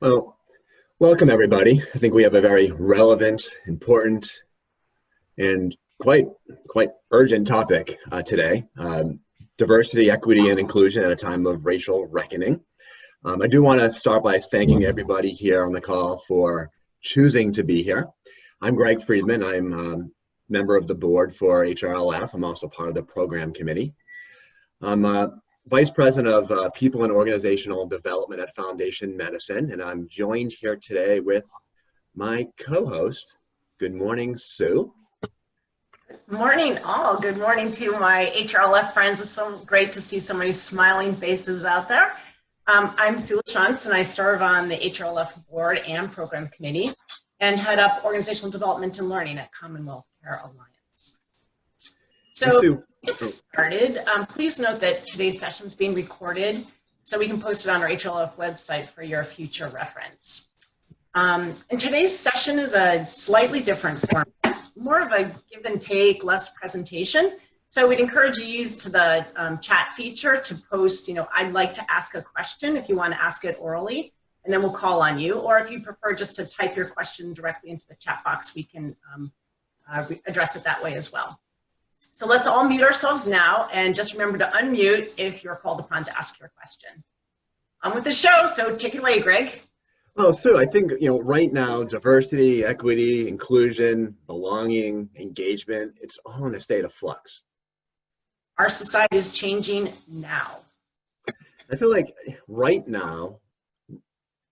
Well, welcome everybody. I think we have a very relevant, important, and quite urgent topic today. Diversity, equity, and inclusion at a time of racial reckoning. I do want to start by thanking everybody here on the call for choosing to be here. I'm Greg Friedman. I'm a member of the board for HRLF. I'm also part of the program committee. I'm Vice President of People and Organizational Development at Foundation Medicine, and I'm joined here today with my co-host. Good morning, Sue. Good morning, all. Good morning to my HRLF friends. It's so great to see so many smiling faces out there. I'm Sue LaChance, and I serve on the HRLF board and program committee and head up organizational development and learning at Commonwealth Care Alliance. So to get started, please note that today's session is being recorded so we can post it on our HRLF website for your future reference. And today's session is a slightly different format, more of a give and take, less presentation. So we'd encourage you to use the chat feature to post, I'd like to ask a question if you want to ask it orally, and then we'll call on you. Or if you prefer just to type your question directly into the chat box, we can address it that way as well. So let's all mute ourselves now, and just remember to unmute if you're called upon to ask your question. On with the show, so take it away, Greg. Well, Sue, I think, right now, diversity, equity, inclusion, belonging, engagement, it's all in a state of flux. Our society is changing now. I feel like right now,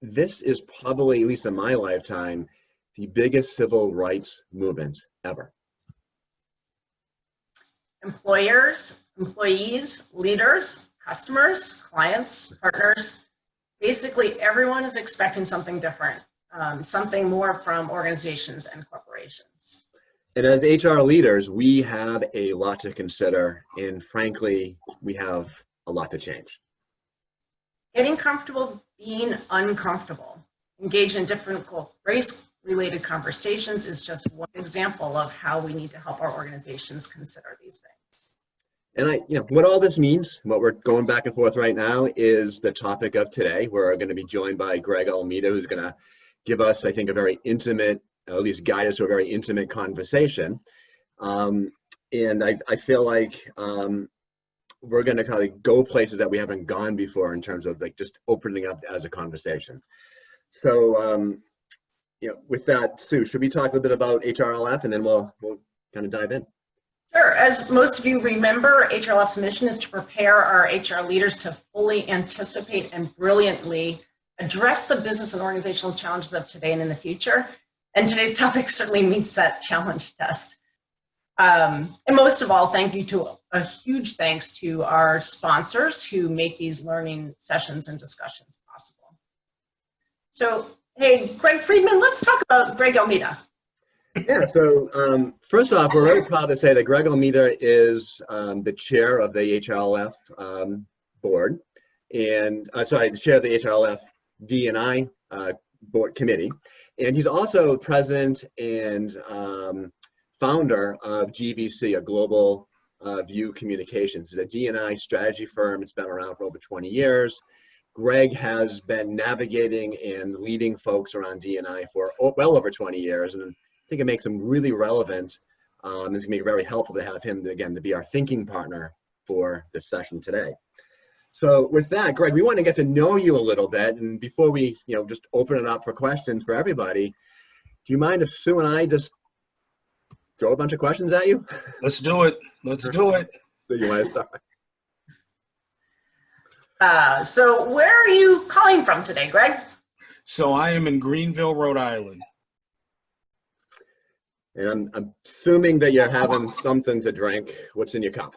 this is probably, at least in my lifetime, the biggest civil rights movement ever. Employers, employees, leaders, customers, clients, partners, basically everyone is expecting something different, something more from organizations and corporations. And as HR leaders, we have a lot to consider, and frankly, we have a lot to change. Getting comfortable being uncomfortable. Engage in difficult race-related conversations is just one example of how we need to help our organizations consider these things. And what all this means, what we're going back and forth right now, is the topic of today. We're going to be joined by Greg Almeida, who's going to give us, I think, a very intimate, at least guide us to a very intimate conversation. And I feel like we're going to kind of go places that we haven't gone before in terms of just opening up as a conversation. So, with that, Sue, should we talk a little bit about HRLF, and then we'll kind of dive in? Sure. As most of you remember, HRLF's mission is to prepare our HR leaders to fully anticipate and brilliantly address the business and organizational challenges of today and in the future. And today's topic certainly meets that challenge test. And most of all, a huge thanks to our sponsors who make these learning sessions and discussions possible. So, hey, Greg Friedman, let's talk about Greg Almeida. Yeah, so first off, we're very proud to say that Greg Almeida is the chair of the HRLF board, and the chair of the HRLF D&I board committee, and he's also president and founder of GVC, a Global View Communications. It's a D&I strategy firm. It's been around for over 20 years. Greg has been navigating and leading folks around D&I for well over 20 years, and I think it makes him really relevant. It's going to be very helpful to have him, again, to be our thinking partner for this session today. So with that, Greg, we want to get to know you a little bit. And before we, just open it up for questions for everybody, do you mind if Sue and I just throw a bunch of questions at you? Let's do it. Let's do it. So you want to start? So where are you calling from today, Greg? So I am in Greenville, Rhode Island. And I'm assuming that you're having something to drink. What's in your cup?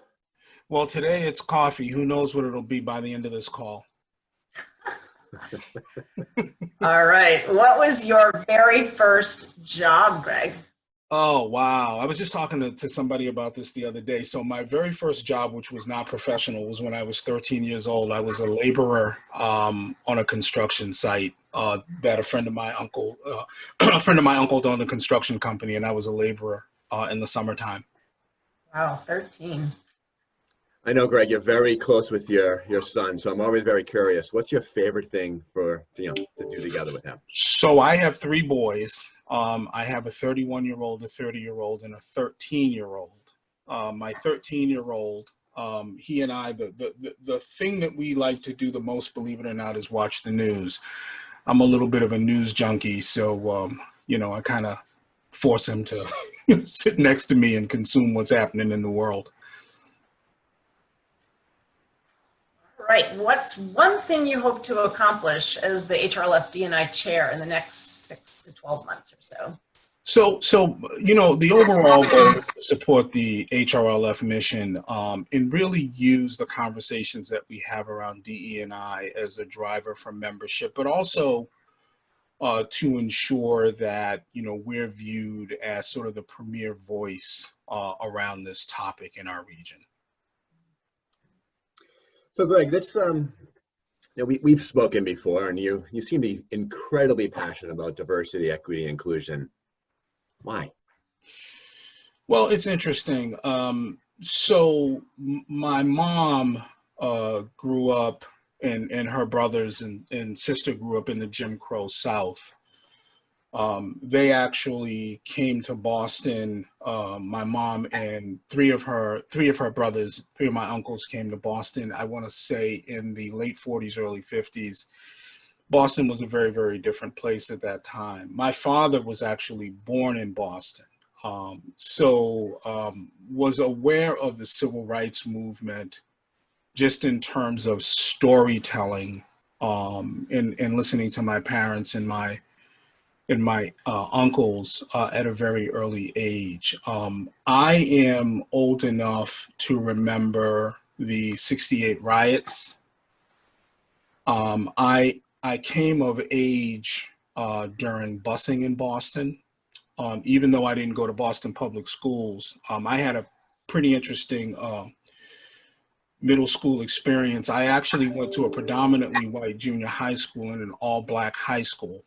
Well, today it's coffee. Who knows what it'll be by the end of this call? All right. What was your very first job, Greg? Oh, wow. I was just talking to somebody about this the other day. So my very first job, which was not professional, was when I was 13 years old. I was a laborer on a construction site that a friend of my uncle owned a construction company, and I was a laborer in the summertime. Wow, 13. I know, Greg, you're very close with your son, so I'm always very curious. What's your favorite thing for, to do together with him? So I have three boys. I have a 31-year-old, a 30-year-old, and a 13-year-old. My 13-year-old, he and I, the thing that we like to do the most, believe it or not, is watch the news. I'm a little bit of a news junkie, so I kind of force him to sit next to me and consume what's happening in the world. Right. What's one thing you hope to accomplish as the HRLF D&I chair in the next 6 to 12 months or so? So the overall goal is to support the HRLF mission and really use the conversations that we have around DE&I as a driver for membership, but also to ensure that, we're viewed as sort of the premier voice around this topic in our region. So, Greg, that's we've spoken before, and you seem to be incredibly passionate about diversity, equity, and inclusion. Why? Well, it's interesting. So my mom grew up, and her brothers and sister grew up in the Jim Crow South. They actually came to Boston. My mom and three of her brothers, three of my uncles came to Boston, I want to say in the late 40s, early 50s. Boston was a very, very different place at that time. My father was actually born in Boston. Was aware of the civil rights movement just in terms of storytelling and listening to my parents and my uncles at a very early age. I am old enough to remember the '68 riots. I came of age during busing in Boston. Even though I didn't go to Boston public schools, I had a pretty interesting middle school experience. I actually went to a predominantly white junior high school and an all-black high school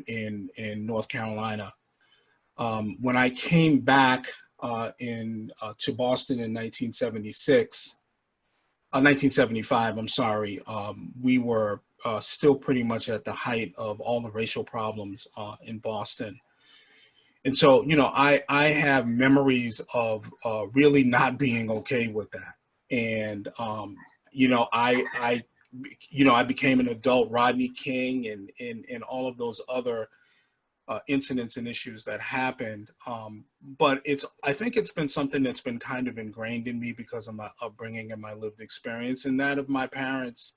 in North Carolina. When I came back to Boston in 1975, I'm sorry, we were still pretty much at the height of all the racial problems in Boston. And so, I have memories of really not being okay with that. And, I became an adult Rodney King and all of those other incidents and issues that happened. But I think it's been something that's been kind of ingrained in me because of my upbringing and my lived experience and that of my parents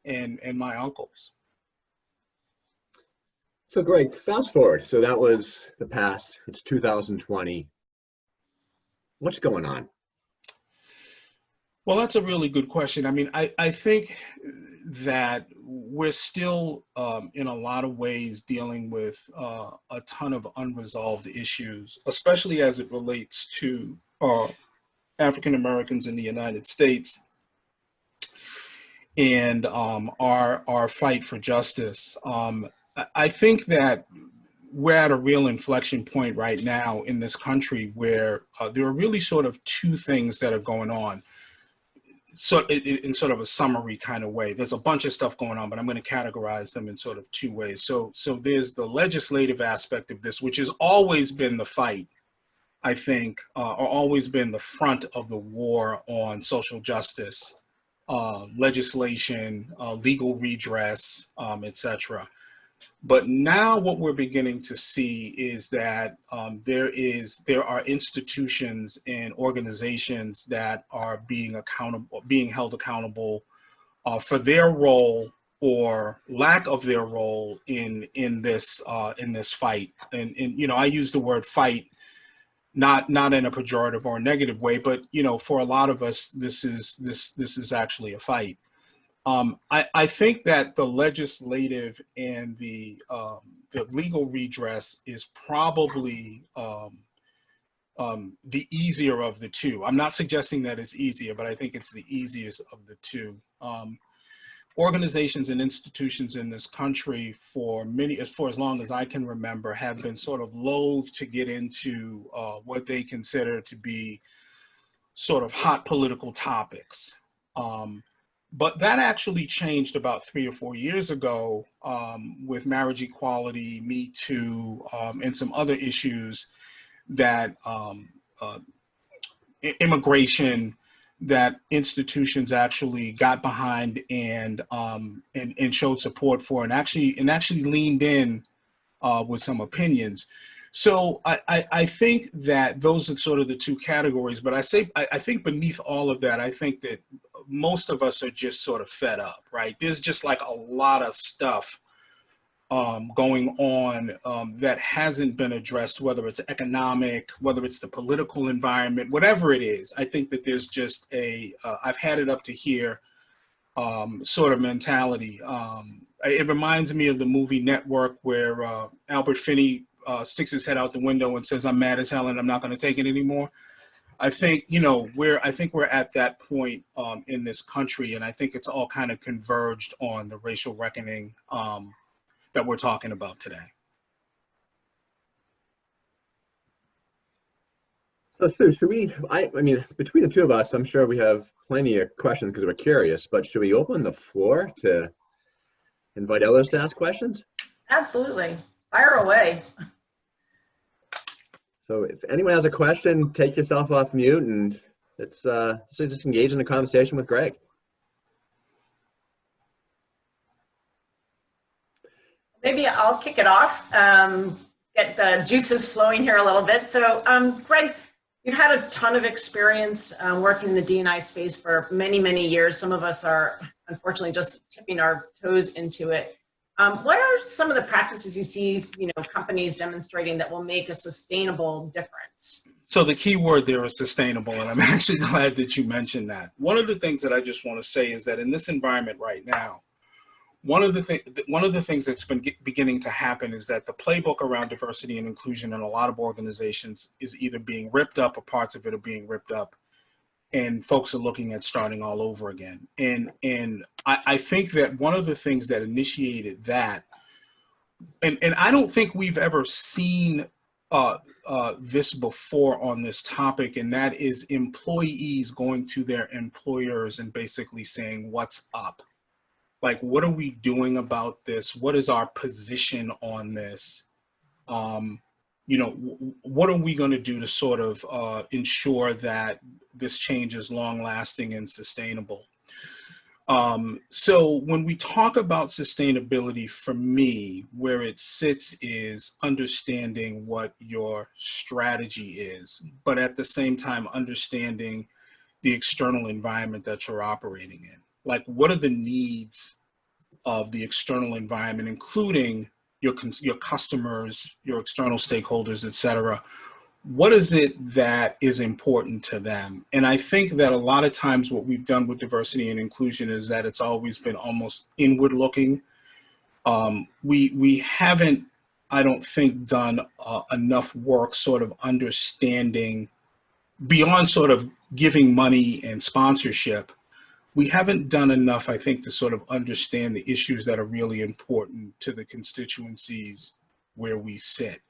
and my uncles. So, Greg, fast forward. So that was the past. It's 2020. What's going on? Well, that's a really good question. I mean, I think that we're still, in a lot of ways, dealing with a ton of unresolved issues, especially as it relates to African Americans in the United States and our fight for justice. I think that we're at a real inflection point right now in this country where there are really sort of two things that are going on. So in sort of a summary kind of way, there's a bunch of stuff going on, but I'm going to categorize them in sort of two ways. So there's the legislative aspect of this, which has always been the fight, I think, or always been the front of the war on social justice, legislation, legal redress, etc. But now what we're beginning to see is that there are institutions and organizations that are being held accountable for their role or lack of their role in this fight. And I use the word fight not in a pejorative or a negative way, but for a lot of us, this is actually a fight. I think that the legislative and the legal redress is probably the easier of the two. I'm not suggesting that it's easier, but I think it's the easiest of the two. Organizations and institutions in this country for as long as I can remember have been sort of loath to get into what they consider to be sort of hot political topics. But that actually changed about 3 or 4 years ago with marriage equality, Me Too, and some other issues that immigration, that institutions actually got behind and showed support for, and actually leaned in with some opinions. So I think that those are sort of the two categories. But I think beneath all of that, I think that most of us are just sort of fed up, right? There's just like a lot of stuff going on that hasn't been addressed, whether it's economic, whether it's the political environment, whatever it is. I think that there's just I've had it up to here sort of mentality. It reminds me of the movie Network, where Albert Finney sticks his head out the window and says, "I'm mad as hell and I'm not going to take it anymore." I think, we're at that point in this country, and I think it's all kind of converged on the racial reckoning that we're talking about today. So Sue, should we, I mean, between the two of us, I'm sure we have plenty of questions because we're curious, but should we open the floor to invite others to ask questions? Absolutely. Fire away. So if anyone has a question, take yourself off mute and let's just engage in a conversation with Greg. Maybe I'll kick it off, get the juices flowing here a little bit. So Greg, you've had a ton of experience working in the D&I space for many, many years. Some of us are unfortunately just tipping our toes into it. What are some of the practices you see, companies demonstrating that will make a sustainable difference? So the key word there is sustainable, and I'm actually glad that you mentioned that. One of the things that I just want to say is that in this environment right now, one of the things that's been beginning to happen is that the playbook around diversity and inclusion in a lot of organizations is either being ripped up or parts of it are being ripped up, and folks are looking at starting all over again. And I think that one of the things that initiated that, and I don't think we've ever seen this before on this topic, and that is employees going to their employers and basically saying, "What's up? Like, what are we doing about this? What is our position on this? What are we going to do to sort of ensure that this change is long lasting and sustainable?" So when we talk about sustainability, for me, where it sits is understanding what your strategy is, but at the same time, understanding the external environment that you're operating in. Like, what are the needs of the external environment, including your customers, your external stakeholders, et cetera? What is it that is important to them? And I think that a lot of times what we've done with diversity and inclusion is that it's always been almost inward looking. We haven't, I don't think, done enough work sort of understanding beyond sort of giving money and sponsorship. We haven't done enough, I think, to sort of understand the issues that are really important to the constituencies where we sit.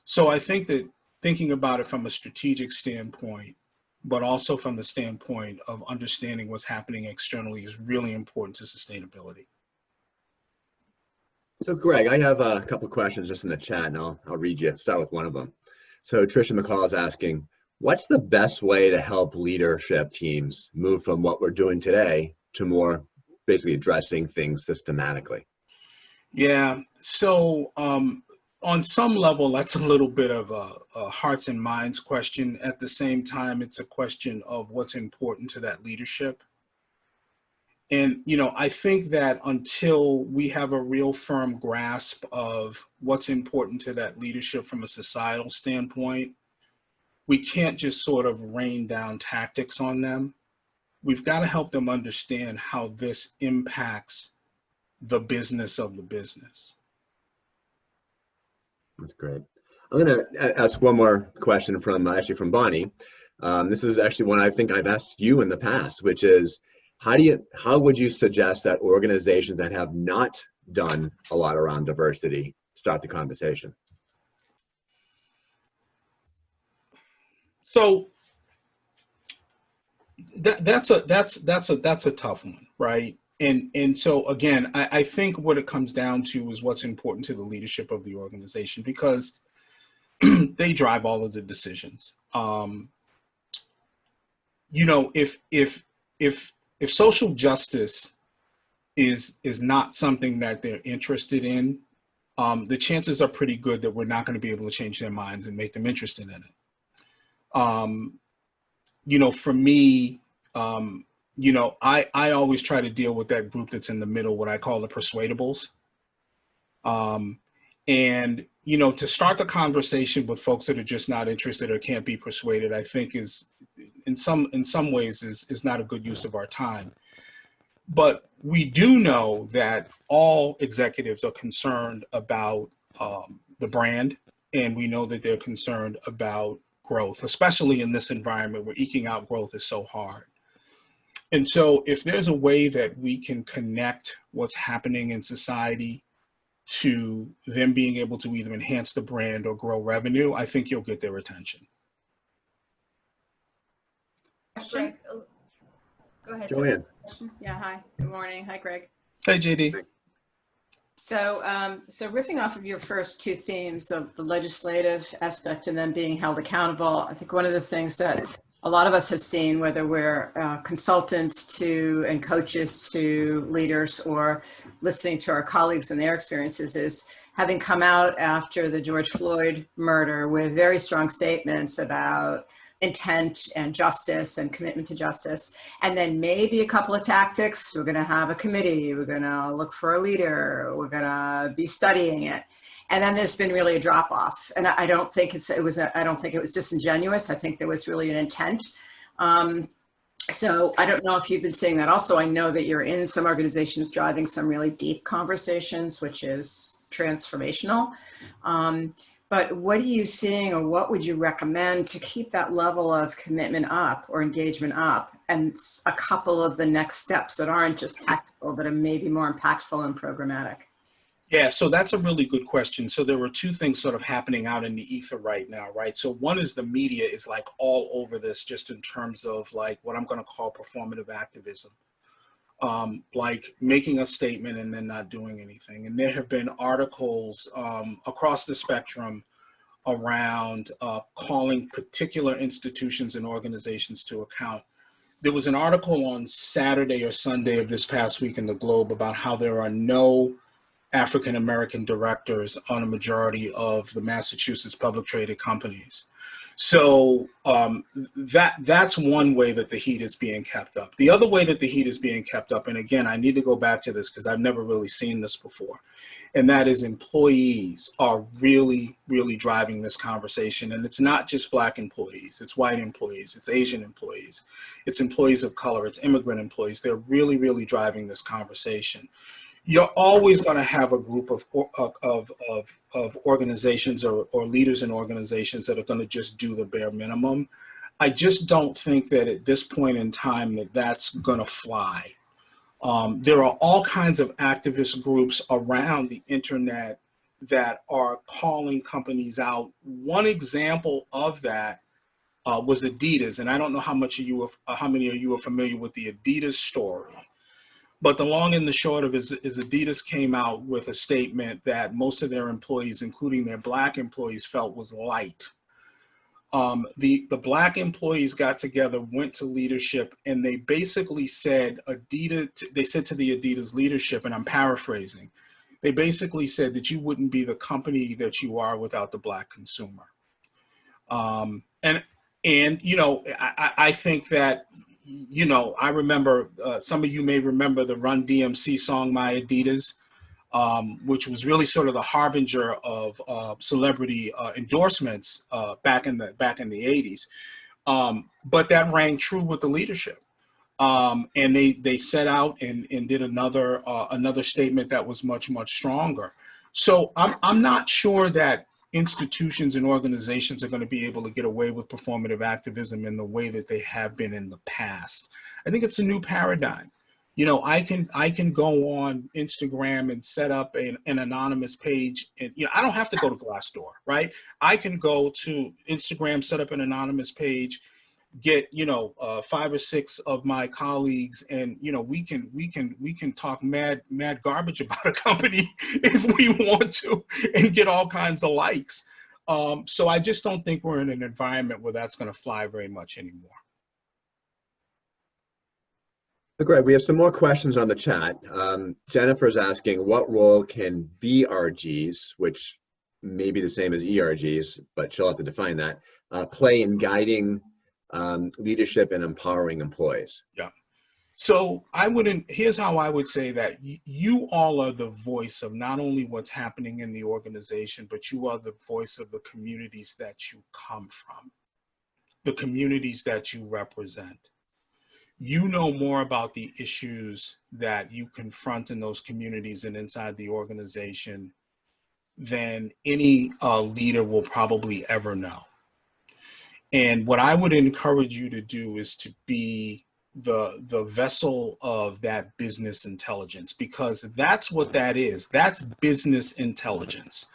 So I think that thinking about it from a strategic standpoint, but also from the standpoint of understanding what's happening externally is really important to sustainability. So Greg, I have a couple of questions just in the chat, and I'll read you, start with one of them. So Tricia McCall is asking, what's the best way to help leadership teams move from what we're doing today to more basically addressing things systematically? Yeah, so on some level, that's a little bit of a hearts and minds question. At the same time, it's a question of what's important to that leadership. And, I think that until we have a real firm grasp of what's important to that leadership from a societal standpoint, we can't just sort of rain down tactics on them. We've got to help them understand how this impacts the business of the business. That's great. I'm going to ask one more question from Bonnie. This is actually one I think I've asked you in the past, which is, how would you suggest that organizations that have not done a lot around diversity start the conversation? So That's a tough one, right? And so again, I think what it comes down to is what's important to the leadership of the organization, because they drive all of the decisions. You know, if social justice is not something that they're interested in, the chances are pretty good that we're not going to be able to change their minds and make them interested in it. You know, for me, you know, I always try to deal with that group that's in the middle, what I call the persuadables. And, you know, to start the conversation with folks that are just not interested or can't be persuaded, I think is in some ways is not a good use of our time. But we do know that all executives are concerned about the brand, and we know that they're concerned about growth, especially in this environment where eking out growth is so hard. And so if there's a way that we can connect what's happening in society to them being able to either enhance the brand or grow revenue, I think you'll get their attention. Greg, go ahead. Joanne. Yeah, hi. Good morning. Hi, Greg. Hey, JD. So, so riffing off of your first two themes of the legislative aspect and then being held accountable, I think one of the things that a lot of us have seen, whether we're consultants to and coaches to leaders or listening to our colleagues and their experiences, is having come out after the George Floyd murder with very strong statements about intent and justice and commitment to justice. And then maybe a couple of tactics. We're going to have a committee. We're going to look for a leader. We're going to be studying it. And then there's been really a drop off. And I don't think I don't think it was disingenuous. I think there was really an intent. So I don't know if you've been seeing that. Also, I know that you're in some organizations driving some really deep conversations, which is transformational. But what are you seeing, or what would you recommend to keep that level of commitment up or engagement up, and a couple of the next steps that aren't just tactical, that are maybe more impactful and programmatic? Yeah, so that's a really good question. So there were two things sort of happening out in the ether right now, right? So one is the media is like all over this, just in terms of like what I'm going to call performative activism. Like making a statement and then not doing anything. And there have been articles across the spectrum around calling particular institutions and organizations to account. There was an article on Saturday or Sunday of this past week in the Globe about how there are no African-American directors on a majority of the Massachusetts public traded companies. So that's one way that the heat is being kept up. The other way that the heat is being kept up, and again, I need to go back to this because I've never really seen this before, and that is employees are really, really driving this conversation. And it's not just Black employees, it's white employees, it's Asian employees, it's employees of color, it's immigrant employees. They're really, really driving this conversation. You're always going to have a group of organizations or leaders in organizations that are going to just do the bare minimum. I just don't think that at this point in time that that's going to fly. There are all kinds of activist groups around the internet that are calling companies out. One example of that was Adidas, and I don't know how many of you are familiar with the Adidas story. But the long and the short of it is Adidas came out with a statement that most of their employees, including their Black employees, felt was light. The Black employees got together, went to leadership, and they basically said they said to the Adidas leadership, and I'm paraphrasing, they basically said that you wouldn't be the company that you are without the Black consumer. And you know, I think that, you know, I remember, some of you may remember the Run DMC song, My Adidas, which was really sort of the harbinger of celebrity endorsements back in the 80s. But that rang true with the leadership. And they set out and did another statement that was much, much stronger. So I'm not sure that institutions and organizations are going to be able to get away with performative activism in the way that they have been in the past. I think it's a new paradigm. You know, I can go on Instagram and set up an anonymous page, and you know, I don't have to go to Glassdoor, right? I can go to Instagram, set up an anonymous page, get, 5 or 6 of my colleagues, and we can talk mad garbage about a company if we want to, and get all kinds of likes. So I just don't think we're in an environment where that's going to fly very much anymore. Greg, we have some more questions on the chat. Jennifer's asking, what role can BRGs, which may be the same as ERGs, but she'll have to define that, play in guiding leadership and empowering employees? Yeah. So here's how I would say that you all are the voice of not only what's happening in the organization, but you are the voice of the communities that you come from, the communities that you represent. You know more about the issues that you confront in those communities and inside the organization than any leader will probably ever know. And what I would encourage you to do is to be the vessel of that business intelligence, because that's what that is. That's business intelligence.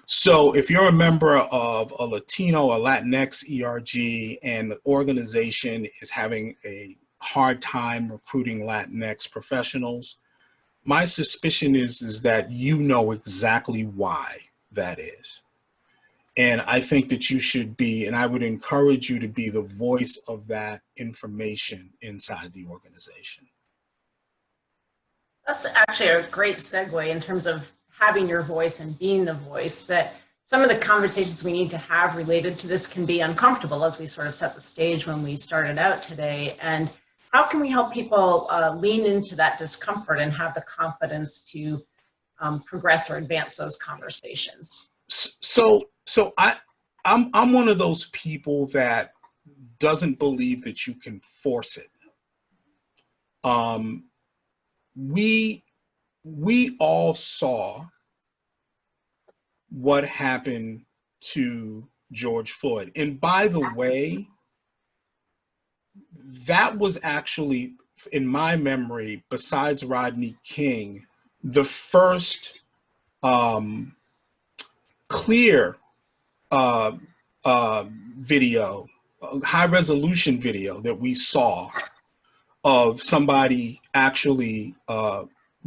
So if you're a member of a Latino or Latinx ERG and the organization is having a hard time recruiting Latinx professionals, my suspicion is that you know exactly why that is. And I think that you should be, and I would encourage you to be the voice of that information inside the organization. That's actually a great segue in terms of having your voice and being the voice, that some of the conversations we need to have related to this can be uncomfortable, as we sort of set the stage when we started out today. And how can we help people lean into that discomfort and have the confidence to progress or advance those conversations? So I'm one of those people that doesn't believe that you can force it. We all saw what happened to George Floyd. And by the way, that was actually, in my memory, besides Rodney King, the first clear video, high resolution video that we saw of somebody actually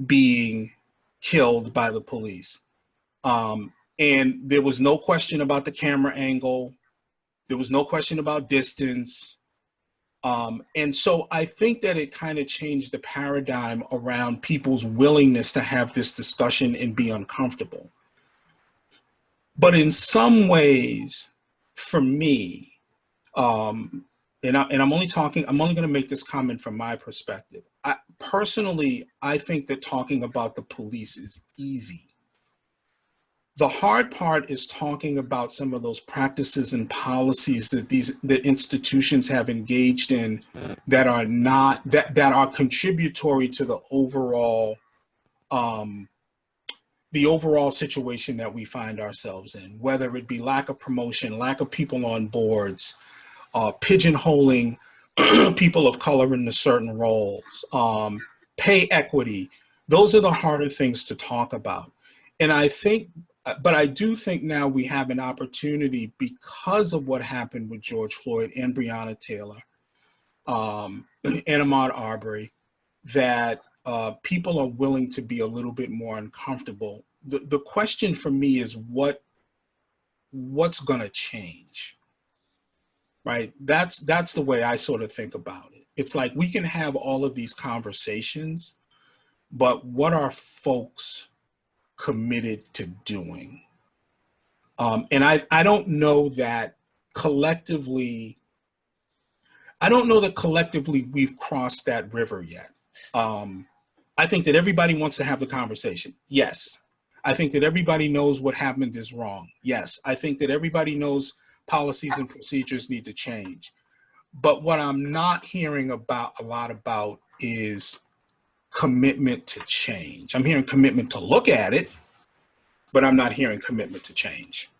being killed by the police. And there was no question about the camera angle. There was no question about distance. And so I think that it kind of changed the paradigm around people's willingness to have this discussion and be uncomfortable. But in some ways, for me, and I'm only going to make this comment from my perspective. Personally, I think that talking about the police is easy. The hard part is talking about some of those practices and policies that the institutions have engaged in that are not, that are contributory to the overall situation that we find ourselves in, whether it be lack of promotion, lack of people on boards, pigeonholing people of color into certain roles, pay equity. Those are the harder things to talk about. And but I do think now we have an opportunity, because of what happened with George Floyd and Breonna Taylor, and Ahmaud Arbery, that people are willing to be a little bit more uncomfortable. The question for me is what's going to change, right? That's the way I sort of think about it. It's like we can have all of these conversations, but what are folks committed to doing? And I don't know that collectively we've crossed that river yet. I think that everybody wants to have the conversation. Yes. I think that everybody knows what happened is wrong. Yes. I think that everybody knows policies and procedures need to change. But what I'm not hearing a lot about is commitment to change. I'm hearing commitment to look at it, but I'm not hearing commitment to change.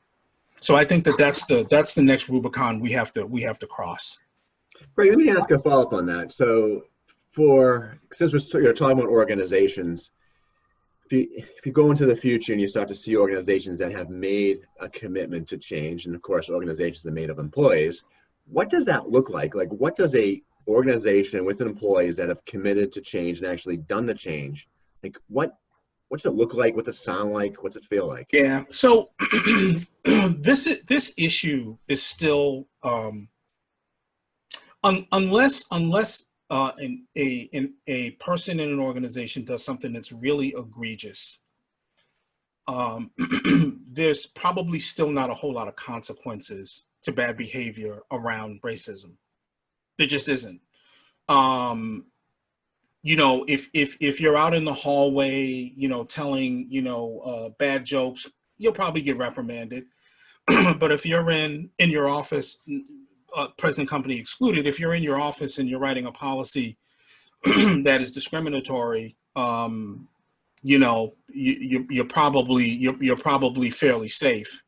So I think that that's the next Rubicon we have to cross. Right. Let me ask a follow-up on that. So, since we're talking about organizations, if you go into the future and you start to see organizations that have made a commitment to change, and of course organizations that are made of employees, what does that look like? Like, what does a organization with employees that have committed to change and actually done the change, like what's it look like? What's it sound like? What's it feel like? Yeah. So this issue is still unless a person in an organization does something that's really egregious, there's probably still not a whole lot of consequences to bad behavior around racism. There just isn't. If you're out in the hallway, telling, bad jokes, you'll probably get reprimanded. But if you're in your office, present company excluded, if you're in your office and you're writing a policy that is discriminatory, you're probably fairly safe.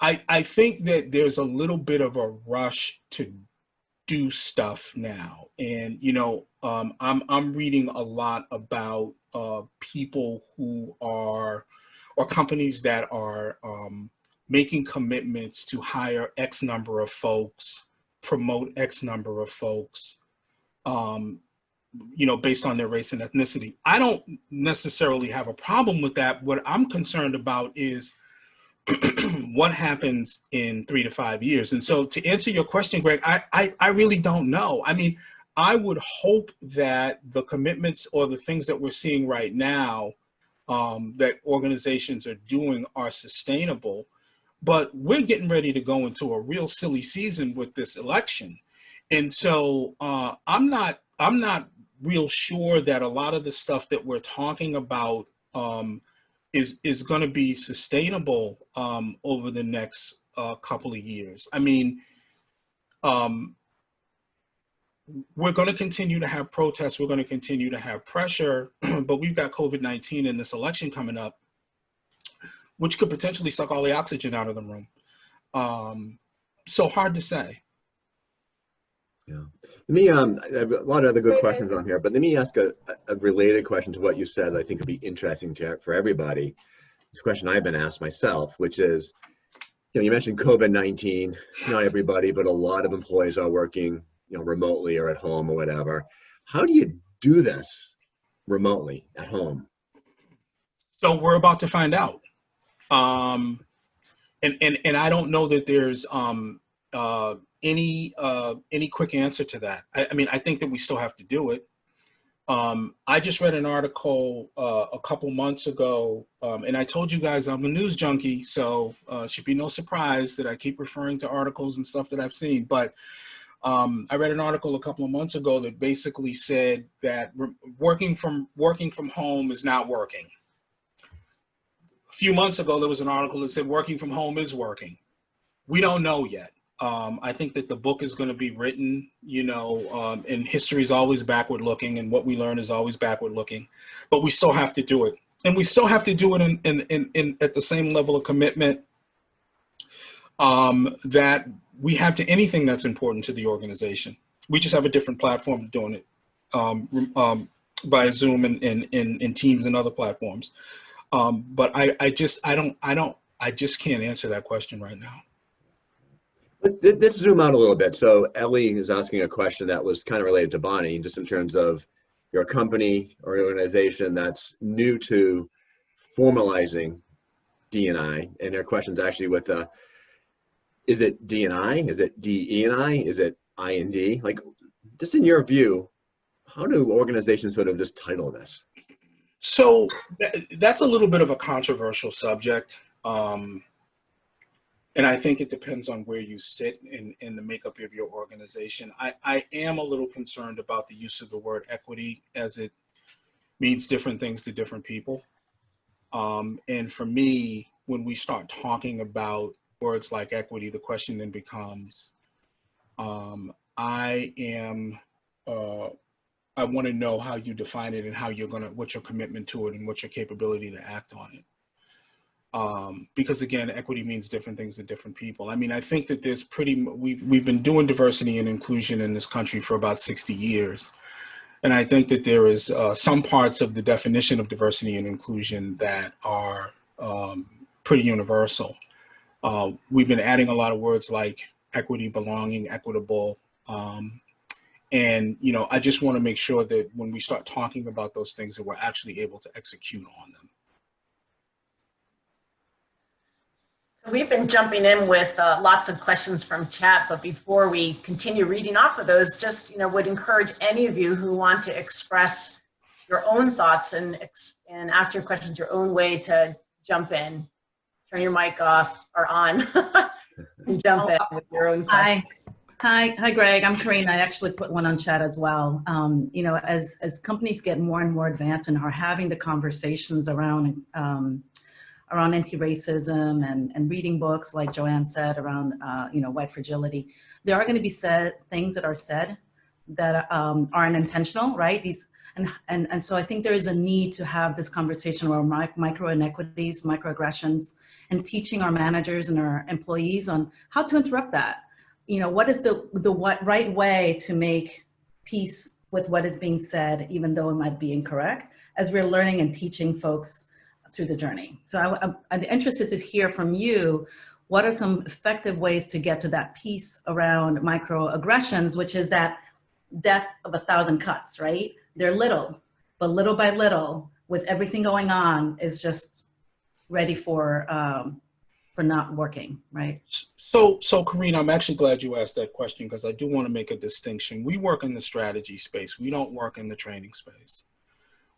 I think that there's a little bit of a rush to do stuff now, and I'm reading a lot about people who are, or companies that are making commitments to hire X number of folks, promote X number of folks, based on their race and ethnicity. I don't necessarily have a problem with that. What I'm concerned about is what happens in 3 to 5 years. And so to answer your question, Greg, I really don't know. I mean, I would hope that the commitments or the things that we're seeing right now that organizations are doing are sustainable, but we're getting ready to go into a real silly season with this election. And so I'm not real sure that a lot of the stuff that we're talking about is going to be sustainable over the next couple of years. I mean, we're going to continue to have protests. We're going to continue to have pressure, but we've got COVID-19 and this election coming up, which could potentially suck all the oxygen out of the room. So hard to say. Yeah. Let me, I have a lot of other good questions on here, but let me ask a related question to what you said. I think would be interesting for everybody. It's a question I've been asked myself, which is, you mentioned COVID-19, not everybody, but a lot of employees are working, remotely or at home or whatever. How do you do this remotely at home? So we're about to find out. And I don't know that there's any quick answer to that. I mean, I think that we still have to do it. I just read an article a couple months ago, and I told you guys I'm a news junkie, so it should be no surprise that I keep referring to articles and stuff that I've seen. But I read an article a couple of months ago that basically said that working from home is not working. A few months ago, there was an article that said working from home is working. We don't know yet. I think that the book is going to be written, and history is always backward looking, and what we learn is always backward looking, but we still have to do it. And we still have to do it in at the same level of commitment that we have to anything that's important to the organization. We just have a different platform doing it via Zoom and Teams and other platforms. But I just can't answer that question right now. Let's zoom out a little bit. So Ellie is asking a question that was kind of related to Bonnie, just in terms of your company or organization that's new to formalizing D&I, and their question's actually with is it D&I? Is it DE&I? Is it I&D? Like, just in your view, how do organizations sort of just title this? So that's a little bit of a controversial subject. And I think it depends on where you sit in the makeup of your organization. I am a little concerned about the use of the word equity, as it means different things to different people. And for me, when we start talking about words like equity, the question then becomes, I want to know how you define it and how what's your commitment to it and what's your capability to act on it. Because again, equity means different things to different people. I mean, I think that there's we've been doing diversity and inclusion in this country for about 60 years. And I think that there is some parts of the definition of diversity and inclusion that are pretty universal. We've been adding a lot of words like equity, belonging, equitable. And, you know, I just want to make sure that when we start talking about those things, that we're actually able to execute on them. We've been jumping in with lots of questions from chat, but before we continue reading off of those, just, you know, would encourage any of you who want to express your own thoughts and ask your questions your own way to jump in. Turn your mic off or on and jump in with your own questions. Hi, Greg. I'm Karina. I actually put one on chat as well. You know, as companies get more and more advanced and are having the conversations around anti-racism and reading books, like Joanne said, around you know, white fragility, there are going to be things that are said that aren't intentional, right? And so I think there is a need to have this conversation around micro inequities, microaggressions, and teaching our managers and our employees on how to interrupt that. You know, what is the right way to make peace with what is being said, even though it might be incorrect, as we're learning and teaching folks through the journey. So I'm interested to hear from you, what are some effective ways to get to that peace around microaggressions, which is that death of 1,000 cuts, right? They're little, but little by little, with everything going on, is just ready for not working, right? So Karina, I'm actually glad you asked that question, because I do want to make a distinction. We work in the strategy space. We don't work in the training space.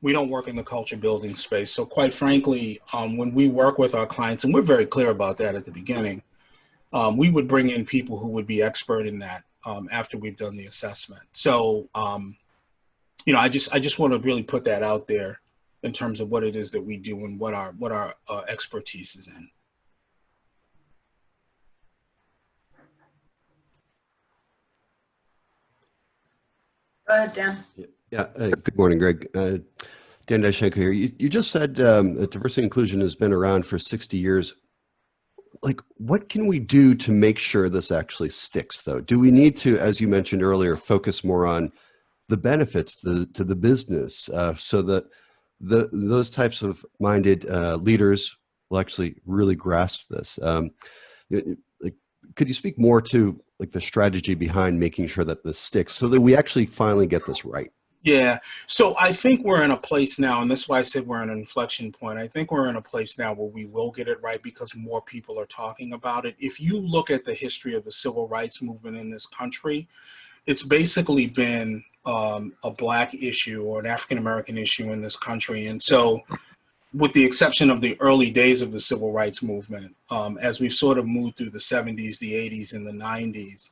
We don't work in the culture building space. So quite frankly, when we work with our clients, and we're very clear about that at the beginning, we would bring in people who would be expert in that after we've done the assessment. So, you know, I just want to really put that out there in terms of what it is that we do and what our expertise is in. Go ahead, Dan. Yeah. Good morning, Greg. Dan Dashenko here. You just said that diversity and inclusion has been around for 60 years. Like, what can we do to make sure this actually sticks, though? Do we need to, as you mentioned earlier, focus more on the benefits to the business so that those types of minded leaders will actually really grasp this? Could you speak more to like the strategy behind making sure that this sticks so that we actually finally get this right? Yeah. So I think we're in a place now, and that's why I said we're in an inflection point. I think we're in a place now where we will get it right because more people are talking about it. If you look at the history of the civil rights movement in this country, it's basically been a Black issue or an African-American issue in this country. And so with the exception of the early days of the civil rights movement, as we've sort of moved through the 70s, the 80s, and the 90s,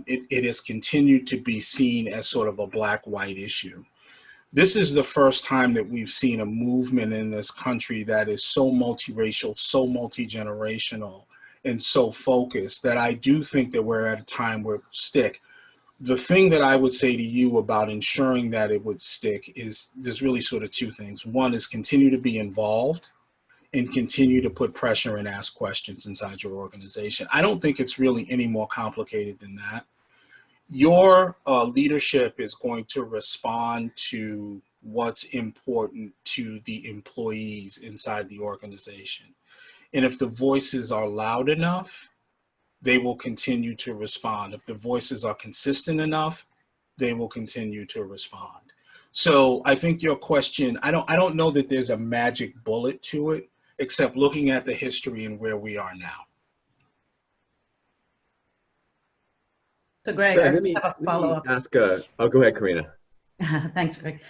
it has continued to be seen as sort of a Black-white issue. This is the first time that we've seen a movement in this country that is so multiracial, so multi-generational, and so focused that I do think that we're at a time where it will stick. The thing that I would say to you about ensuring that it would stick is there's really sort of two things. One is continue to be involved and continue to put pressure and ask questions inside your organization. I don't think it's really any more complicated than that. Your leadership is going to respond to what's important to the employees inside the organization. And if the voices are loud enough, they will continue to respond. If the voices are consistent enough, they will continue to respond. So I think your question, I don't know that there's a magic bullet to it, except looking at the history and where we are now. So Greg, Greg, I let me have a follow-up. ask, oh, go ahead, Karina. Thanks, Greg.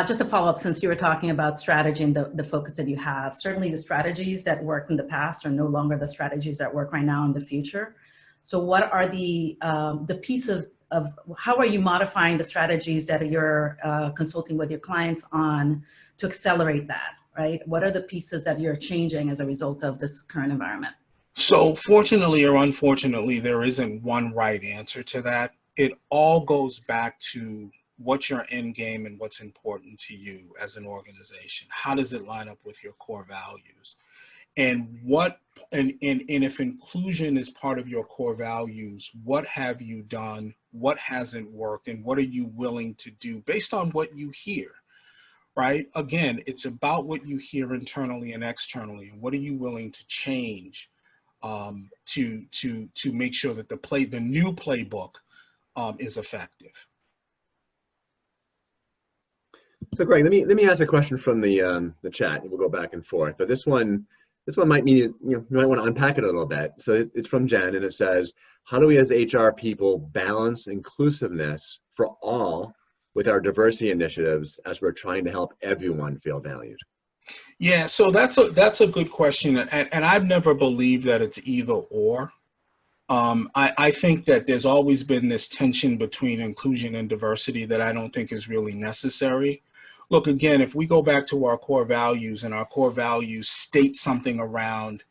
Just a follow-up, since you were talking about strategy and the focus that you have. Certainly the strategies that worked in the past are no longer the strategies that work right now in the future. So what are the piece of how are you modifying the strategies that you're consulting with your clients on to accelerate that, right? What are the pieces that you're changing as a result of this current environment? So fortunately or unfortunately, there isn't one right answer to that. It all goes back to what's your end game and what's important to you as an organization. How does it line up with your core values? And if inclusion is part of your core values, what have you done? What hasn't worked? And what are you willing to do based on what you hear, right? Again, it's about what you hear internally and externally. And what are you willing to change to make sure that the new playbook is effective. So Greg, let me ask a question from the chat, and we'll go back and forth. But this one might mean you might want to unpack it a little bit. So it's from Jen, and it says, "How do we as HR people balance inclusiveness for all with our diversity initiatives as we're trying to help everyone feel valued?" Yeah, so that's a good question, and I've never believed that it's either or. I think that there's always been this tension between inclusion and diversity that I don't think is really necessary. Look, again, if we go back to our core values, and our core values state something around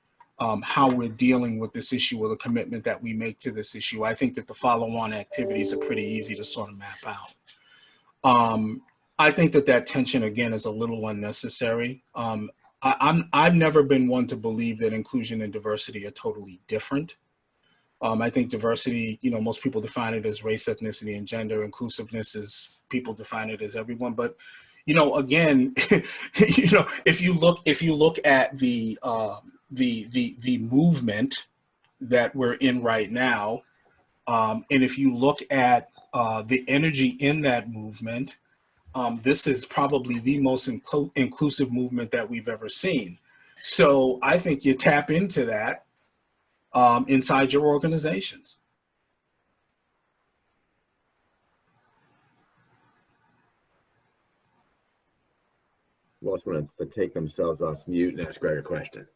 how we're dealing with this issue or the commitment that we make to this issue, I think that the follow-on activities are pretty easy to sort of map out. I think that tension, again, is a little unnecessary. I've never been one to believe that inclusion and diversity are totally different. I think diversity, most people define it as race, ethnicity, and gender. Inclusiveness is people define it as everyone. But, again, if you look at the movement that we're in right now, and if you look at the energy in that movement, this is probably the most inclusive movement that we've ever seen. So I think you tap into that inside your organizations. Most wants to take themselves off mute and ask Greg a question.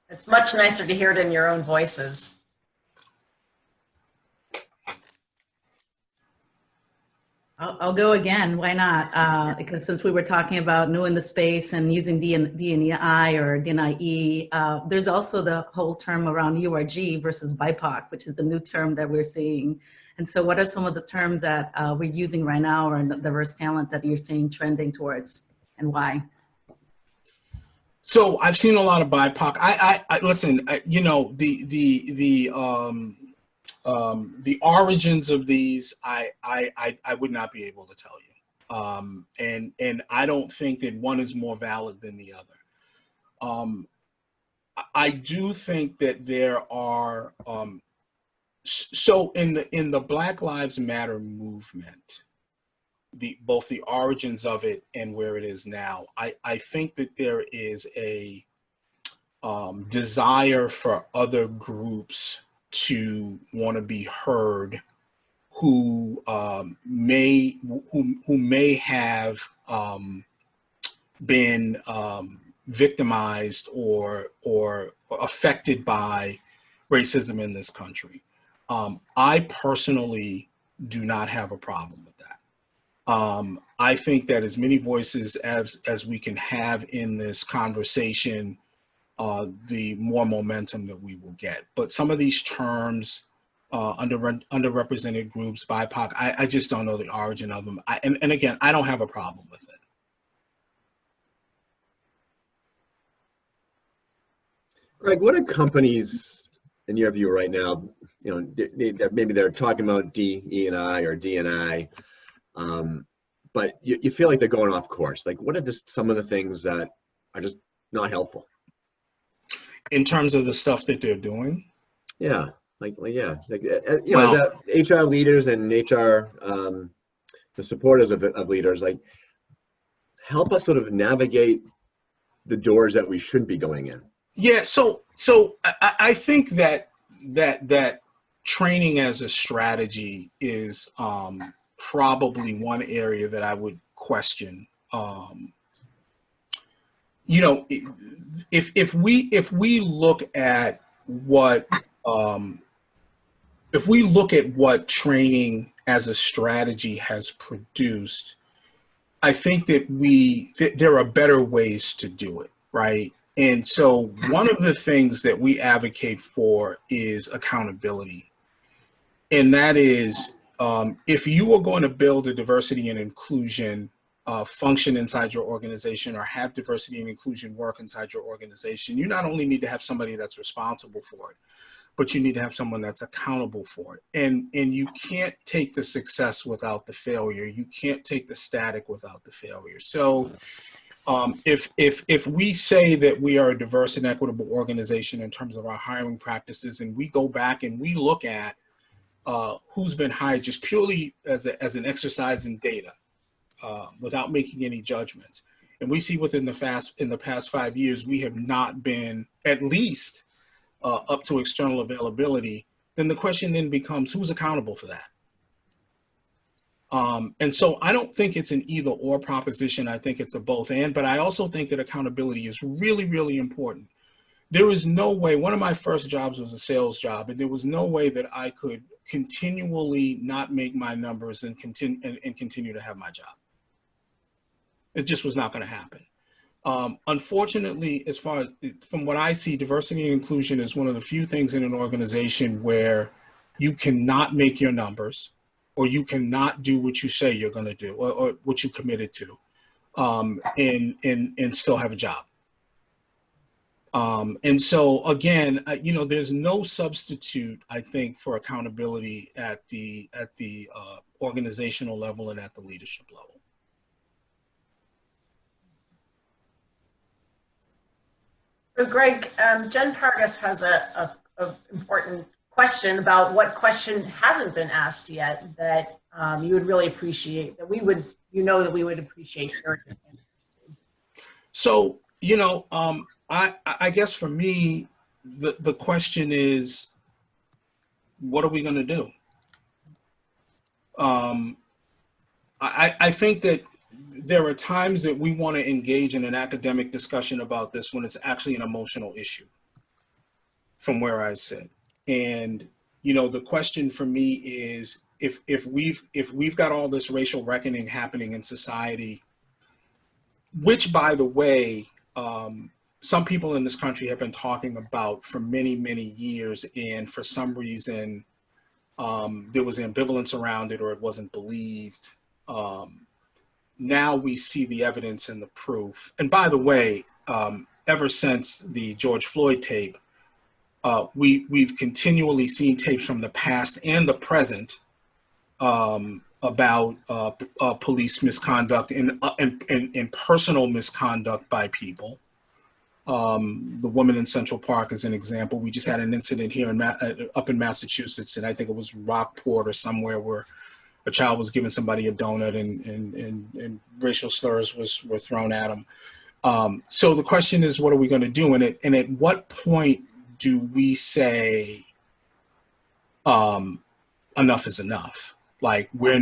It's much nicer to hear it in your own voices. I'll go again. Why not? Because since we were talking about new in the space and using DEI or DNIE, there's also the whole term around URG versus BIPOC, which is the new term that we're seeing. And so what are some of the terms that we're using right now, or diverse talent that you're seeing trending towards, and why? So I've seen a lot of BIPOC. I listen, the origins of these, I would not be able to tell you. And I don't think that one is more valid than the other. I do think that there are, so in the Black Lives Matter movement, both the origins of it and where it is now, I think that there is a desire for other groups to want to be heard who may have been victimized or affected by racism in this country. I personally do not have a problem with that. I think that as many voices as we can have in this conversation, the more momentum that we will get. But some of these terms, underrepresented groups, BIPOC, I just don't know the origin of them. And again, I don't have a problem with it. Greg, what are companies, in your view right now, maybe they're talking about DE&I or DNI, but you feel like they're going off course. Like, what are just some of the things that are just not helpful? In terms of the stuff that they're doing? Yeah, as HR leaders and HR, the supporters of leaders, like, help us sort of navigate the doors that we should be going in. Yeah, so I think that training as a strategy is probably one area that I would question. If we look at what training as a strategy has produced, I think that there are better ways to do it, right? And so one of the things that we advocate for is accountability. And that is, if you are going to build a diversity and inclusion function inside your organization, or have diversity and inclusion work inside your organization, you not only need to have somebody that's responsible for it, but you need to have someone that's accountable for it. And you can't take the success without the failure. You can't take the static without the failure. So If we say that we are a diverse and equitable organization in terms of our hiring practices, and we go back and we look at who's been hired just purely as an exercise in data, without making any judgments, and we see within the past 5 years we have not been at least up to external availability, then the question then becomes who's accountable for that. And so I don't think it's an either or proposition. I think it's a both and, but I also think that accountability is really, really important. There is no way, one of my first jobs was a sales job, and there was no way that I could continually not make my numbers and continue to have my job. It just was not going to happen. Unfortunately, as far as from what I see, diversity and inclusion is one of the few things in an organization where you cannot make your numbers, or you cannot do what you say you're going to do, or what you committed to, and still have a job. And so again, there's no substitute, I think, for accountability at the organizational level and at the leadership level. So Greg, Jen Pargas has a important question about what question hasn't been asked yet that you would really appreciate, that we would, that we would appreciate hearing. So, I guess for me, the question is, what are we going to do? I think that there are times that we want to engage in an academic discussion about this when it's actually an emotional issue from where I sit. And, the question for me is, if we've got all this racial reckoning happening in society, which, by the way, some people in this country have been talking about for many, many years, and for some reason there was ambivalence around it, or it wasn't believed. Now we see the evidence and the proof. And by the way, ever since the George Floyd tape, we've continually seen tapes from the past and the present about police misconduct and personal misconduct by people. The woman in Central Park is an example. We just had an incident here up in Massachusetts, and I think it was Rockport or somewhere, where a child was giving somebody a donut and racial slurs were thrown at him. So the question is, what are we going to do? And at what point do we say enough is enough? Like, we're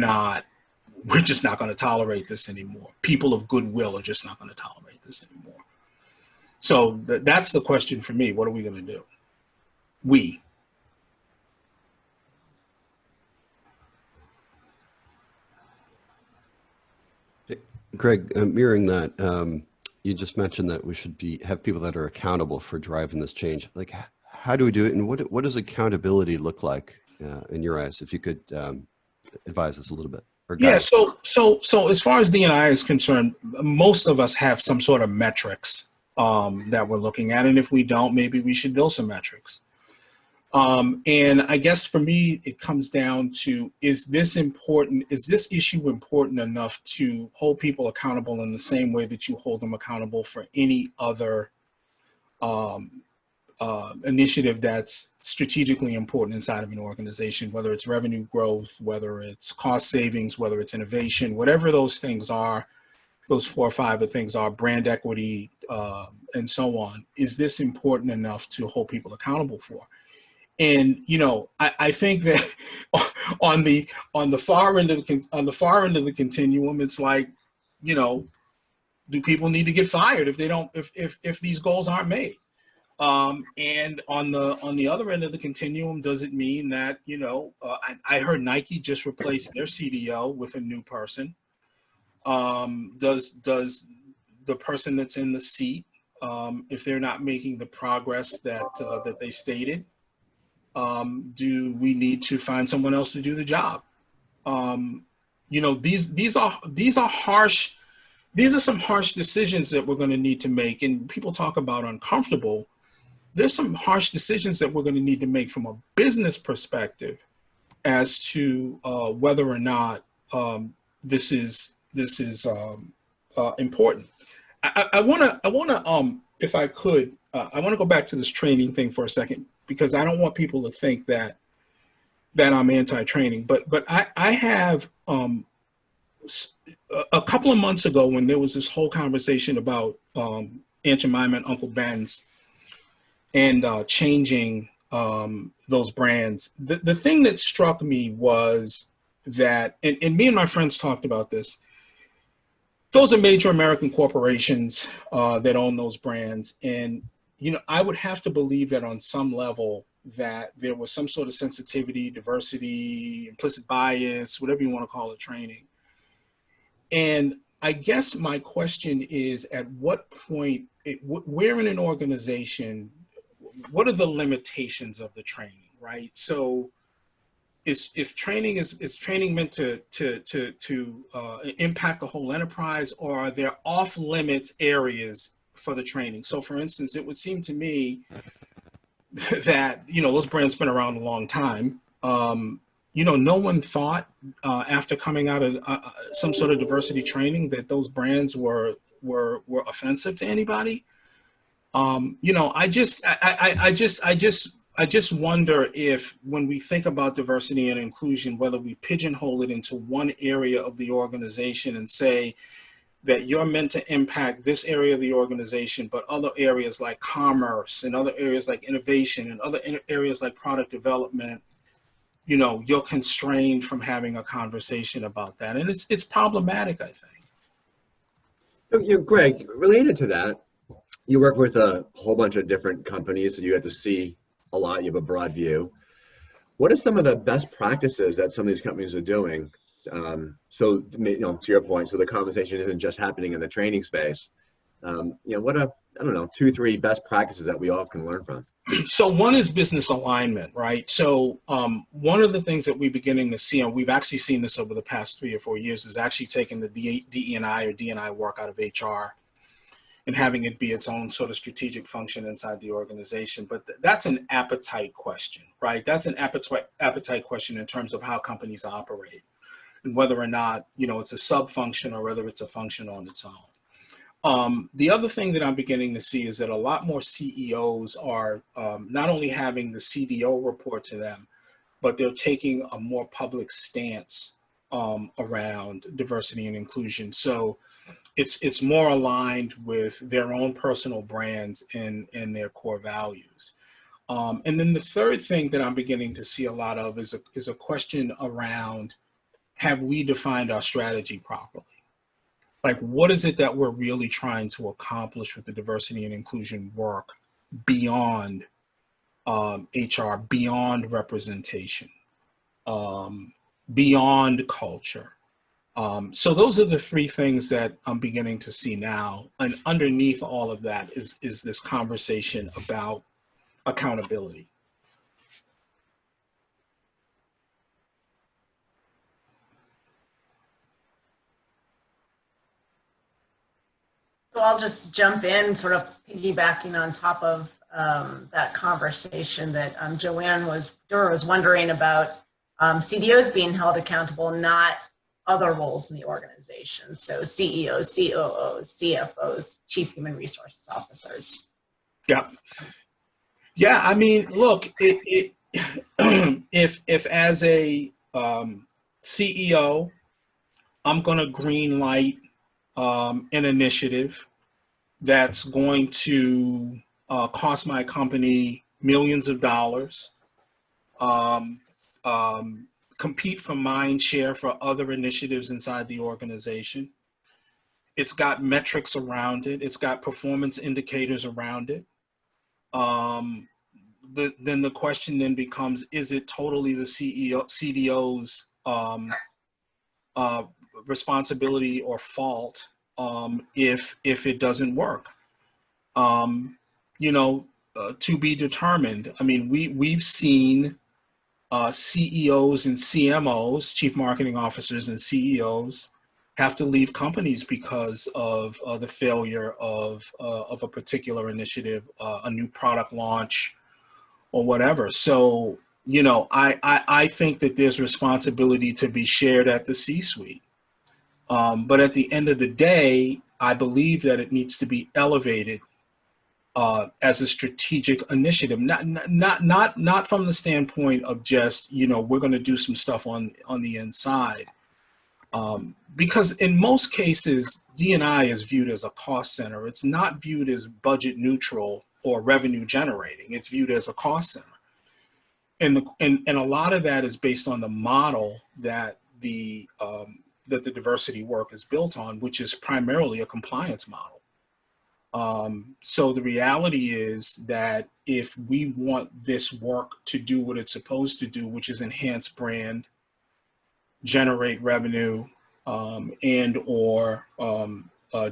just not going to tolerate this anymore. People of goodwill are just not going to tolerate this anymore. So that's the question for me. What are we going to do? We. Greg, mirroring that, you just mentioned that we should have people that are accountable for driving this change. Like, how do we do it, and what does accountability look like in your eyes? If you could advise us a little bit. Yeah. So as far as D&I is concerned, most of us have some sort of metrics that we're looking at, and if we don't, maybe we should build some metrics. And I guess for me, it comes down to, is this issue important enough to hold people accountable in the same way that you hold them accountable for any other initiative that's strategically important inside of an organization, whether it's revenue growth, whether it's cost savings, whether it's innovation, whatever those things are, those 4 or 5 of things are, brand equity, and so on. Is this important enough to hold people accountable for? And I think that on the far end of the continuum, it's like, do people need to get fired if they don't, if these goals aren't made? And on the other end of the continuum, does it mean that I heard Nike just replaced their CDO with a new person? Does the person that's in the seat, if they're not making the progress that they stated, do we need to find someone else to do the job? These are some harsh decisions that we're going to need to make. And people talk about uncomfortable. There's some harsh decisions that we're going to need to make from a business perspective as to whether or not this is important. I want to, if I could, I want to go back to this training thing for a second, because I don't want people to think that I'm anti-training. But I have a couple of months ago, when there was this whole conversation about Aunt Jemima and Uncle Ben's and changing those brands. The thing that struck me was that, and me and my friends talked about this, those are major American corporations that own those brands. And, you know, I would have to believe that on some level that there was some sort of sensitivity, diversity, implicit bias, whatever you want to call it, training. And I guess my question is, at what point, where in an organization, what are the limitations of the training, right? So if training is training meant to impact the whole enterprise, or are there off limits areas for the training? So for instance, it would seem to me that, you know, those brands been around a long time. You know, no one thought after coming out of some sort of diversity training that those brands were offensive to anybody. You know, I just wonder if, when we think about diversity and inclusion, whether we pigeonhole it into one area of the organization and say that you're meant to impact this area of the organization, but other areas like commerce and other areas like innovation and other areas like product development, you know, you're constrained from having a conversation about that. And it's problematic, I think. So, you know, Greg, related to that, you work with a whole bunch of different companies, so you have to see a lot, you have a broad view. What are some of the best practices that some of these companies are doing? So, you know, to your point, so the conversation isn't just happening in the training space. You know, what are, I don't know, 2, 3 best practices that we all can learn from? So one is business alignment, right? So one of the things that we're beginning to see, and we've actually seen this over the past 3 or 4 years, is actually taking the DE&I or D&I work out of HR and having it be its own sort of strategic function inside the organization. But that's an appetite question, right? That's an appetite question in terms of how companies operate, and whether or not, you know, it's a sub-function or whether it's a function on its own. The other thing that I'm beginning to see is that a lot more CEOs are not only having the CDO report to them, but they're taking a more public stance around diversity and inclusion. So it's more aligned with their own personal brands and their core values. And then the third thing that I'm beginning to see a lot of is a question around, have we defined our strategy properly? Like, what is it that we're really trying to accomplish with the diversity and inclusion work beyond HR, beyond representation, beyond culture? So those are the 3 things that I'm beginning to see now. And underneath all of that is this conversation about accountability. So I'll just jump in, sort of piggybacking on top of that conversation that Joanne was wondering about CDOs being held accountable, not other roles in the organization. So CEOs, COOs, CFOs, Chief Human Resources Officers. Yeah. Yeah, I mean, look, if as a CEO, I'm going to green light an initiative that's going to cost my company millions of dollars, compete for mind share for other initiatives inside the organization. It's got metrics around it. It's got performance indicators around it. Then the question then becomes, is it totally the CDO's responsibility or fault if it doesn't work? You know, to be determined. I mean, we've seen CEOs and CMOs, chief marketing officers and CEOs, have to leave companies because of the failure of a particular initiative, a new product launch, or whatever. So, you know, I think that there's responsibility to be shared at the C-suite. But at the end of the day, I believe that it needs to be elevated as a strategic initiative, not from the standpoint of just, we're going to do some stuff on the inside. Because in most cases, D&I is viewed as a cost center. It's not viewed as budget neutral or revenue generating. It's viewed as a cost center. And a lot of that is based on the model that the diversity work is built on, which is primarily a compliance model. So the reality is that if we want this work to do what it's supposed to do, which is enhance brand, generate revenue, and or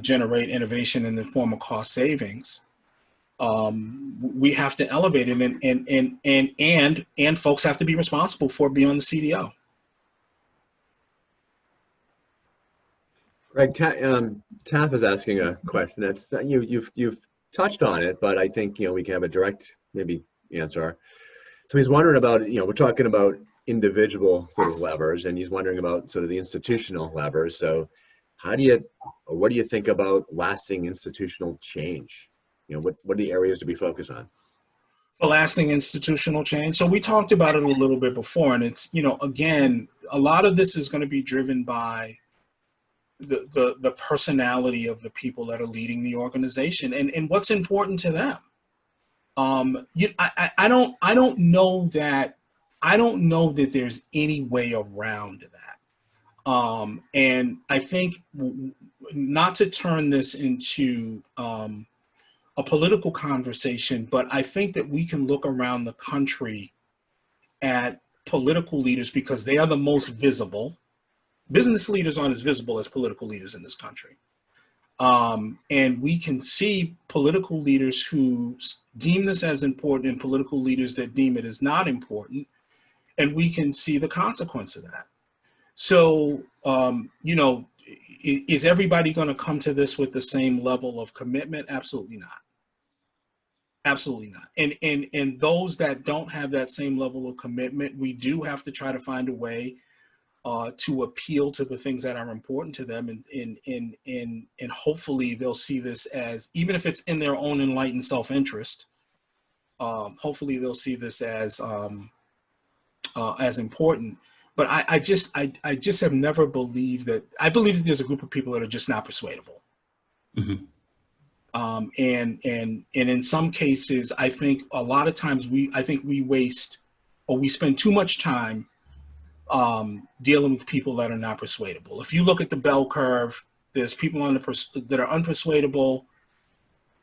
generate innovation in the form of cost savings, we have to elevate it, and folks have to be responsible for it beyond the CDO. Greg, Taff is asking a question. That's you've touched on it, but I think we can have a direct maybe answer. So he's wondering about we're talking about individual sort of levers, and he's wondering about sort of the institutional levers. So what do you think about lasting institutional change? What are the areas to be focused on? For lasting institutional change. So we talked about it a little bit before, and it's again, a lot of this is going to be driven by the personality of the people that are leading the organization and what's important to them. I don't know that there's any way around that. And I think, not to turn this into a political conversation, but I think that we can look around the country at political leaders because they are the most visible. Business leaders aren't as visible as political leaders in this country. And we can see political leaders who deem this as important and political leaders that deem it as not important. And we can see the consequence of that. So, is everybody going to come to this with the same level of commitment? Absolutely not. Absolutely not. And those that don't have that same level of commitment, we do have to try to find a way to appeal to the things that are important to them, and hopefully they'll see this as, even if it's in their own enlightened self-interest, hopefully they'll see this as important. But I just have never believed that. I believe that there's a group of people that are just not persuadable. Mm-hmm. And in some cases, I think a lot of times we waste, or we spend too much time dealing with people that are not persuadable. If you look at the bell curve, there's people that are unpersuadable.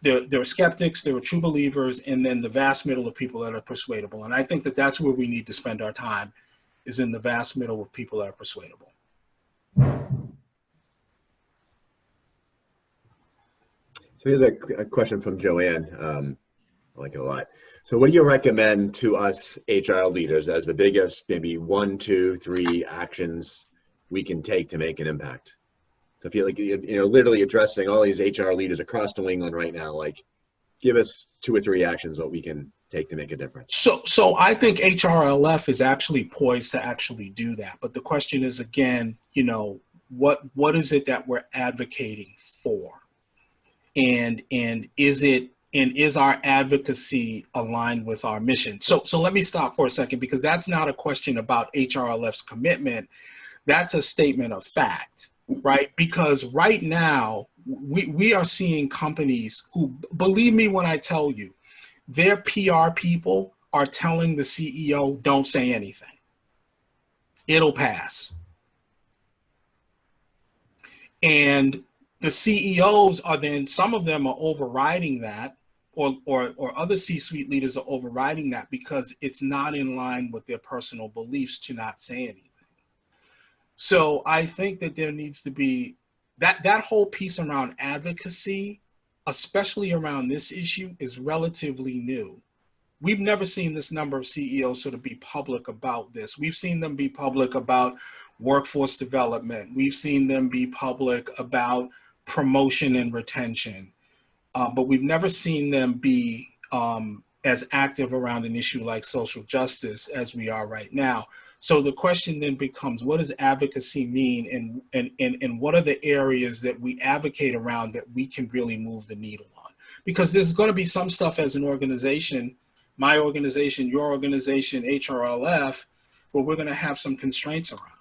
There are skeptics, there are true believers, and then the vast middle of people that are persuadable. And I think that that's where we need to spend our time, is in the vast middle of people that are persuadable. So here's a question from Joanne. I like it a lot. So what do you recommend to us HR leaders as the biggest, maybe 1, 2, 3 actions we can take to make an impact? So if you're literally addressing all these HR leaders across New England right now, give us 2 or 3 actions that we can take to make a difference. So I think HRLF is actually poised to actually do that. But the question is, again, what is it that we're advocating for? And is our advocacy aligned with our mission? So let me stop for a second, because that's not a question about HRLF's commitment. That's a statement of fact, right? Because right now we are seeing companies who, believe me when I tell you, their PR people are telling the CEO, don't say anything. It'll pass. And the CEOs are then, some of them are overriding that, or other C-suite leaders are overriding that because it's not in line with their personal beliefs to not say anything. So I think that there needs to be that whole piece around advocacy, especially around this issue, is relatively new. We've never seen this number of CEOs sort of be public about this. We've seen them be public about workforce development. We've seen them be public about promotion and retention. But we've never seen them be as active around an issue like social justice as we are right now. So the question then becomes, what does advocacy mean, and what are the areas that we advocate around that we can really move the needle on? Because there's going to be some stuff as an organization, my organization, your organization, HRLF, where we're going to have some constraints around.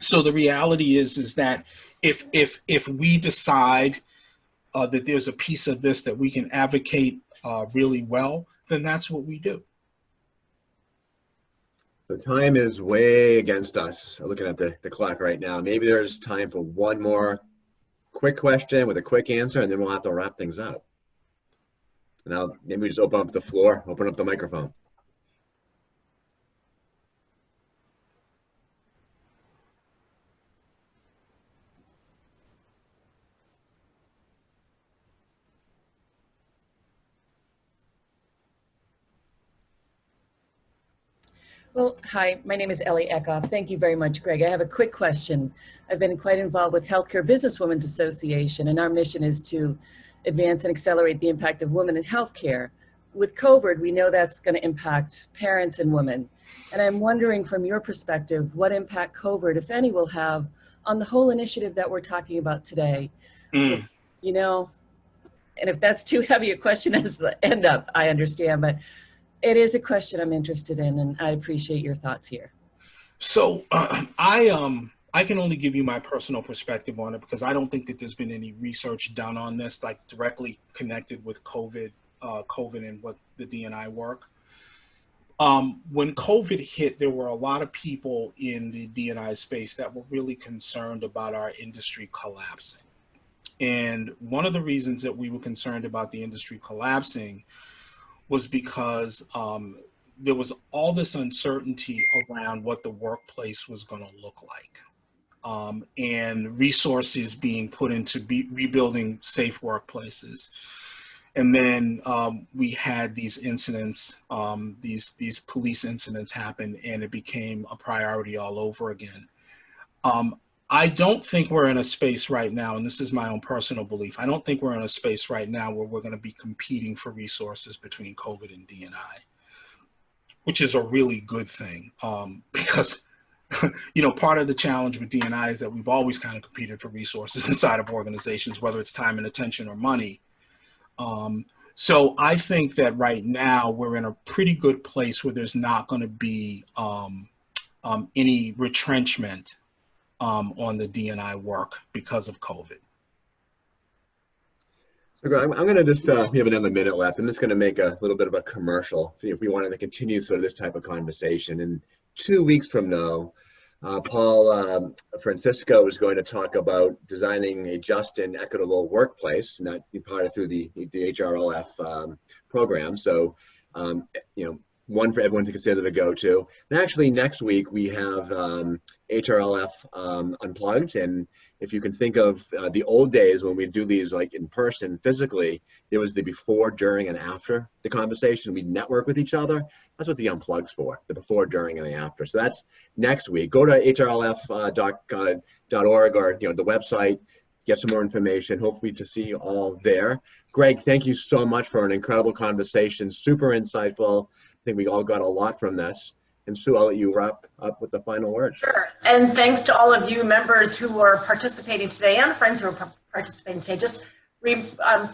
So the reality is that if we decide that there's a piece of this that we can advocate really well, then that's what we do. The time is way against us. I'm looking at the clock right now. Maybe there's time for one more quick question with a quick answer, and then we'll have to wrap things up. Now, maybe we just open up the floor, open up the microphone. Well, hi, my name is Ellie Eckhoff. Thank you very much, Greg. I have a quick question. I've been quite involved with Healthcare Businesswomen's Association, and our mission is to advance and accelerate the impact of women in healthcare. With COVID, we know that's going to impact parents and women. And I'm wondering from your perspective, what impact COVID, if any, will have on the whole initiative that we're talking about today. You know, and if that's too heavy a question as the end up, I understand, but it is a question I'm interested in, and I appreciate your thoughts here. So I can only give you my personal perspective on it, because I don't think that there's been any research done on this, like directly connected with COVID and what the D&I work. When COVID hit, there were a lot of people in the D&I space that were really concerned about our industry collapsing. And one of the reasons that we were concerned about the industry collapsing was because there was all this uncertainty around what the workplace was going to look like, and resources being put into rebuilding safe workplaces. And then we had these incidents, these police incidents happen, and it became a priority all over again. I don't think we're in a space right now, and this is my own personal belief, I don't think we're in a space right now where we're going to be competing for resources between COVID and D&I, which is a really good thing, because you know, part of the challenge with D&I is that we've always kind of competed for resources inside of organizations, whether it's time and attention or money. So I think that right now we're in a pretty good place where there's not going to be any retrenchment on the D&I work because of COVID. So I'm going to just, we have another minute left. I'm just going to make a little bit of a commercial if we wanted to continue sort of this type of conversation. And 2 weeks from now, Paul Francisco is going to talk about designing a just and equitable workplace, not part of through the HRLF program. So, you know, one for everyone to consider to go to. And actually next week we have HRLF Unplugged. And if you can think of the old days when we do these like in person physically, there was the before, during, and after the conversation. We network with each other. That's what the Unplugged's for, the before, during, and the after. So that's next week. Go to hrlf.org or the website, get some more information. Hopefully to see you all there. Greg, thank you so much for an incredible conversation. Super insightful. I think we all got a lot from this. And Sue, I'll let you wrap up with the final words. Sure. And thanks to all of you members who are participating today and friends who are participating today. Just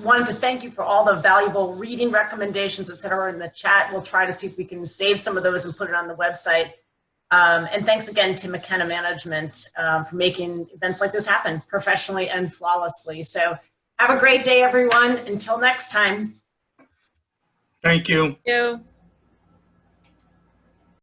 wanted to thank you for all the valuable reading recommendations, et cetera, in the chat. We'll try to see if we can save some of those and put it on the website. And thanks again to McKenna Management for making events like this happen professionally and flawlessly. So have a great day, everyone. Until next time. Thank you. Thank you.